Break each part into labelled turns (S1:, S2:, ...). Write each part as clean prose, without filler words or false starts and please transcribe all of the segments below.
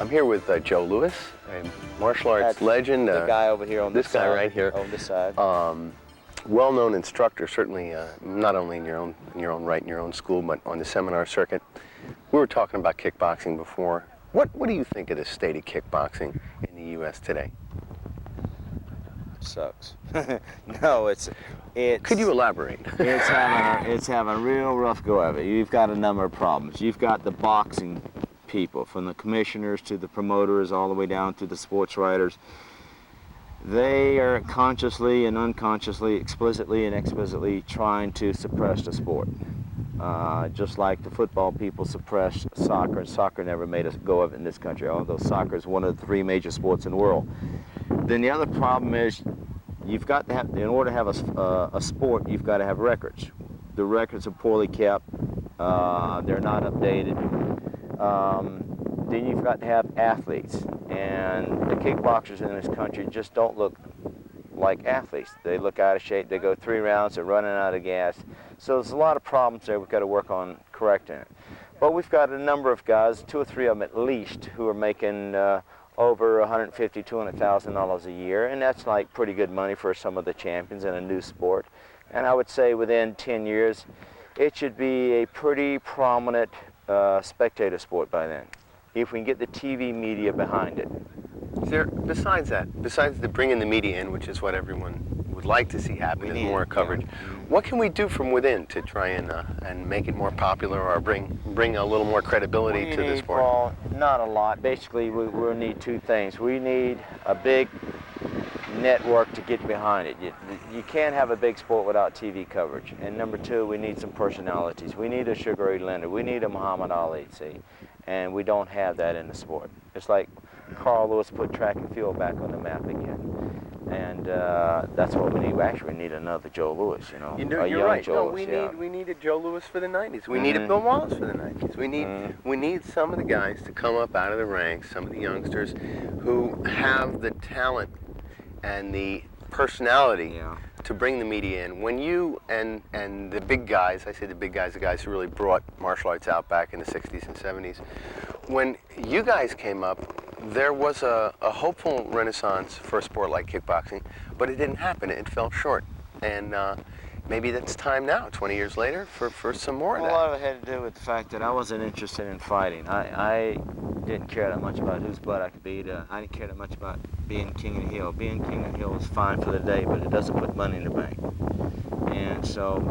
S1: I'm here with Joe Lewis, a martial arts legend.
S2: The guy over here on
S1: this guy right here,
S2: on this side.
S1: Well-known instructor, certainly not only in your own right, in your own school, but on the seminar circuit. We were talking about kickboxing before. What do you think of the state of kickboxing in the U.S. today?
S2: Sucks. No, it's.
S1: Could you elaborate?
S2: it's having a real rough go of it. You've got a number of problems. You've got the boxing people, from the commissioners to the promoters, all the way down to the sports writers. They are consciously and unconsciously, explicitly and explicitly trying to suppress the sport. Just like the football people suppressed soccer, and soccer never made a go of it in this country, although soccer is one of the 3 major sports in the world. Then the other problem is, you've got to have, in order to have a sport, you've got to have records. The records are poorly kept, they're not updated. Then you've got to have athletes, and the kickboxers in this country just don't look like athletes. They look out of shape, they go 3 rounds, they're running out of gas. So there's a lot of problems there we've got to work on correcting it. But we've got a number of guys, 2 or 3 of them at least, who are making over $150,000, $200,000 a year, and that's like pretty good money for some of the champions in a new sport. And I would say within 10 years, it should be a pretty prominent spectator sport by then, if we can get the TV media behind it.
S1: Is there, besides the bringing the media in, which is what everyone would like to see happen, is more coverage, what can we do from within to try and make it more popular, or bring a little more credibility to the sport?
S2: Well, not a lot. Basically, we'll need 2 things. We need a big network to get behind it. You can't have a big sport without TV coverage. And number 2, we need some personalities. We need a Sugar Ray Leonard. We need a Muhammad Ali, see? And we don't have that in the sport. It's like Carl Lewis put track and field back on the map again. And that's what we need. Actually, we need another Joe Lewis, you know.
S1: You're right.
S2: Joe
S1: Lewis, we need a Joe Lewis for the 90s. We need a Bill Wallace for the 90s. We need some of the guys to come up out of the ranks, some of the youngsters who have the talent and the personality to bring the media in. When you and the big guys, I say the big guys, the guys who really brought martial arts out back in the 60s and 70s, when you guys came up, there was a hopeful renaissance for a sport like kickboxing, but it didn't happen. It fell short. And maybe that's time now, 20 years later, for some more of that.
S2: A lot of it had to do with the fact that I wasn't interested in fighting. I didn't care that much about whose butt I could beat. I didn't care that much about being king of the hill. Being king of the hill is fine for the day, but it doesn't put money in the bank. And so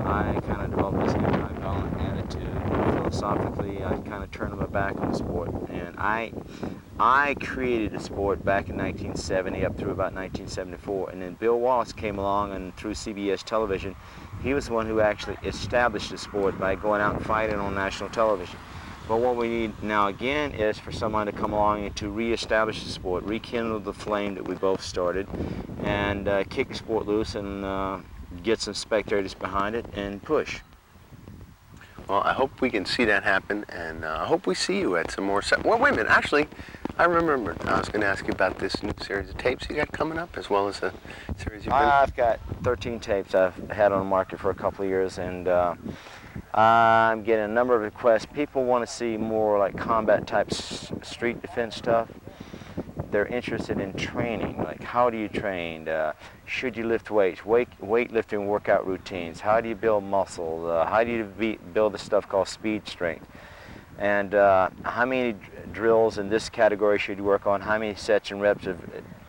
S2: I kind of developed this anti-violent attitude. Philosophically, I kind of turned my back on the sport. And I created the sport back in 1970 up through about 1974. And then Bill Wallace came along, and through CBS television, he was the one who actually established the sport by going out and fighting on national television. But what we need now again is for someone to come along and to reestablish the sport, rekindle the flame that we both started, and kick the sport loose and get some spectators behind it and push.
S1: Well, I hope we can see that happen, and I hope we see you at some more... Well, wait a minute. Actually, I remember I was going to ask you about this new series of tapes you got coming up, as well as a series you've been...
S2: I've got 13 tapes I've had on the market for a couple of years, and I'm getting a number of requests. People want to see more like combat-type street defense stuff. They're interested in training, like how do you train? Should you lift weights? Weightlifting workout routines. How do you build muscle? How do you build the stuff called speed strength? And how many drills in this category should you work on? How many sets and reps of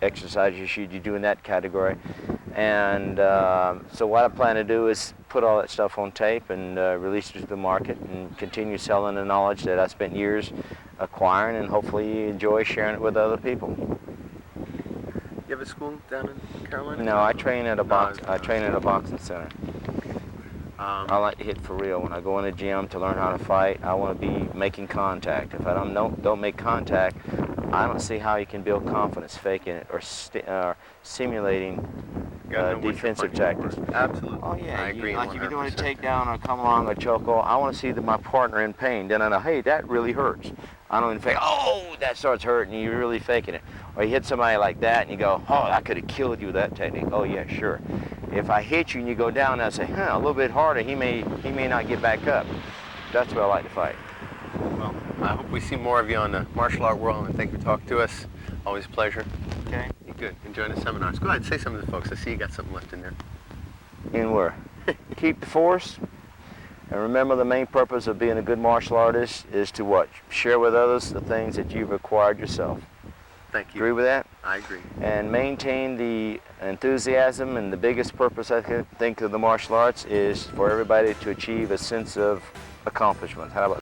S2: exercises should you do in that category? And so what I plan to do is put all that stuff on tape and release it to the market and continue selling the knowledge that I spent years acquiring, and hopefully enjoy sharing it with other people.
S1: You have a school down in Carolina?
S2: No, I train at a boxing center. I like to hit for real. When I go in the gym to learn how to fight, I want to be making contact. If I don't make contact, I don't see how you can build confidence faking it or simulating defensive tactics.
S1: Absolutely.
S2: Oh yeah,
S1: I agree.
S2: Like if you're doing a takedown or come along or chokehold, I want to see my partner in pain. Then I know, hey, that really hurts. I don't even fake, oh, that starts hurting, you're really faking it. Or you hit somebody like that and you go, oh, I could have killed you with that technique. Oh yeah, sure. If I hit you and you go down, I say, a little bit harder, he may not get back up. That's what I like to fight.
S1: Well, I hope we see more of you on the martial art world, and thank you for talking to us. Always a pleasure.
S2: Okay.
S1: You're good. Enjoying the seminars. Go ahead, say something to the folks. I see you got something left in there.
S2: In where? Keep the force. And remember, the main purpose of being a good martial artist is to what? Share with others the things that you've acquired yourself.
S1: Thank you.
S2: Agree with that?
S1: I agree.
S2: And maintain the enthusiasm, and the biggest purpose I think of the martial arts is for everybody to achieve a sense of accomplishment. How about